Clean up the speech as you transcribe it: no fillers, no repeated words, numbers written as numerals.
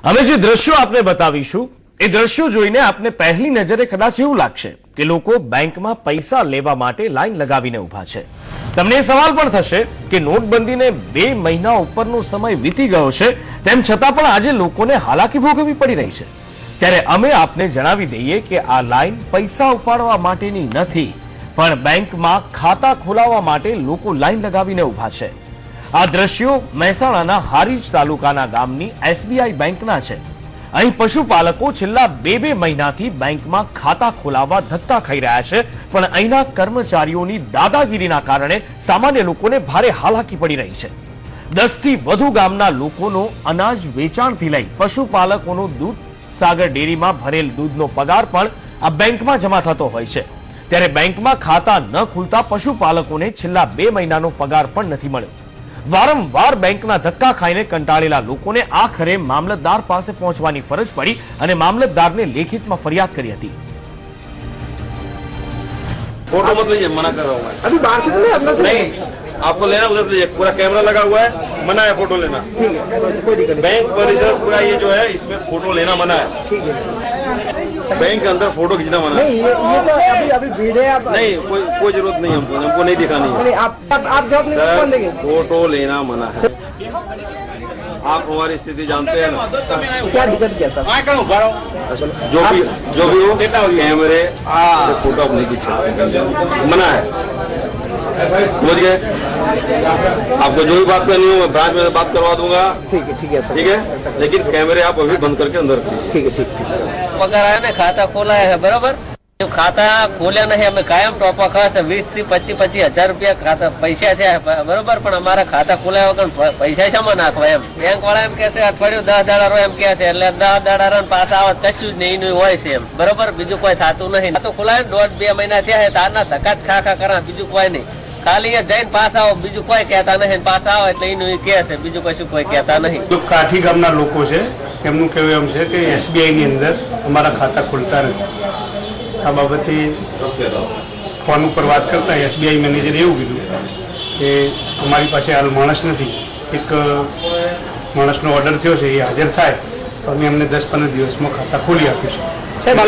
અમે જે દ્રશ્યો આપને બતાવીશું એ દ્રશ્યો જોઈને આપને પહેલી નજરે કદાચ એવું લાગશે કે લોકો બેંકમાં પૈસા લેવા માટે લાઈન લગાવીને ઊભા છે। તમને એ સવાલ પણ થશે કે નોટબંધીને 2 મહિના ઉપરનો સમય વીતી ગયો છે, તેમ છતાં પણ આજે લોકોને હાલાકી ભોગવવી પડી રહી છે। ત્યારે અમે આપને જણાવી દઈએ કે આ લાઈન પૈસા ઉપાડવા માટેની નથી, પણ બેંકમાં ખાતા ખોલાવવા માટે લોકો લાઈન લગાવીને ઊભા છે। આ દ્રશ્યો મહેસાણાના હારીજ તાલુકાના ગામની એસબીઆઈ બેંકના છે। અહીં પશુપાલકો છેલ્લા 2 મહિનાથી બેંકમાં ખાતા ખોલાવવા ધક્કા ખાઈ રહ્યા છે, પણ અહીંના કર્મચારીઓની દાદાગીરીના કારણે સામાન્ય લોકોને ભારે હાલાકી પડી રહી છે। 10 થી વધુ ગામના લોકોનો અનાજ વેચાણથી લઈ પશુપાલકોનો દૂધ સાગર ડેરીમાં ભરેલ દૂધનો પગાર પણ આ બેંકમાં જમા થતો હોય છે। ત્યારે બેંકમાં ખાતા ન ખુલતા પશુપાલકોને છેલ્લા 2 મહિનાનો પગાર પણ નથી મળ્યો। વારંવાર બેંકના ધક્કા ખાઈને કંટાળેલા લોકોને આખરે મામલતદાર પાસે પહોંચવાની ફરજ પડી અને મામલતદારને લેખિતમાં ફરિયાદ કરી હતી। फोटो मत लीजिए, मना कर रहा हूँ मैं। अभी बाहर से तो नहीं, अंदर से नहीं, आपको लेना उधर से लीजिए। पूरा कैमरा लगा हुआ है, मना है फोटो लेना। ठीक है, कोई दिक्कत नहीं। बैंक परिसर पूरा ये जो है इसमें फोटो लेना मना है। ठीक है, बैंक के अंदर फोटो खींचना मना है। नहीं ये तो अभी भीड़ है। आप नहीं, कोई जरूरत नहीं हमको नहीं दिखानी है। नहीं, आप जॉब नहीं सर, कौन देंगे? फोटो लेना मना है। आप हमारी स्थिति जानते हैं ना। क्या दिक्कत क्या सर? जो भी हो कैमरे से फोटो आप नहीं खींच सकते, मना है। समझ गए? आपको जो भी बात करनी हो मैं ब्रांच में बात करवा दूंगा। ठीक है सर। ठीक है, लेकिन कैमरे आप अभी बंद करके अंदर रखिए। ठीक है, ठीक। पगार है ने खाता खोला है बराबर। जो खाता खोल्या नहीं हमें कायम टॉपा खास 20 થી 25 હજાર રૂપિયા ખાતા પૈસા થયા બરોબર, પણ અમારા ખાતા ખોલાયા વગર પૈસા શામાં નાખવા એમ બેંક વાળા એમ કહે છે અઠવાડિયું 10 દાડા રો એમ કહે છે, એટલે 10 દાડા પાસ આવત કશું જ નહીં હોય છે એમ બરોબર। બીજું કોઈ થતું નહીં। તો ખોલાય 1.5-2 મહિના થયા છે, તારના ધક્કા જ ખા કરા, બીજું કોઈ નહીં। ખાલી જઈને પાસ આવો, બીજું કોઈ કહેતા નહીં। પાસ આવો એટલે એનું કહે છે, બીજું કશું કોઈ કહેતા નહીં। કાઠી ગામના લોકો છે, એમનું કહેવું એમ છે કે એસબીઆઈ ની અંદર અમારા ખાતા ખુલતા નથી। આ બાબતે ફોન ઉપર વાત કરતા એસબીઆઈ મેનેજરે એવું કીધું કે અમારી પાસે હાલ માણસ નથી, એક માણસનો ઓર્ડર થયો છે, એ હાજર થાય તો અમે અમને 10-15 દિવસમાં ખાતા ખોલી આપીશું। સાહેબ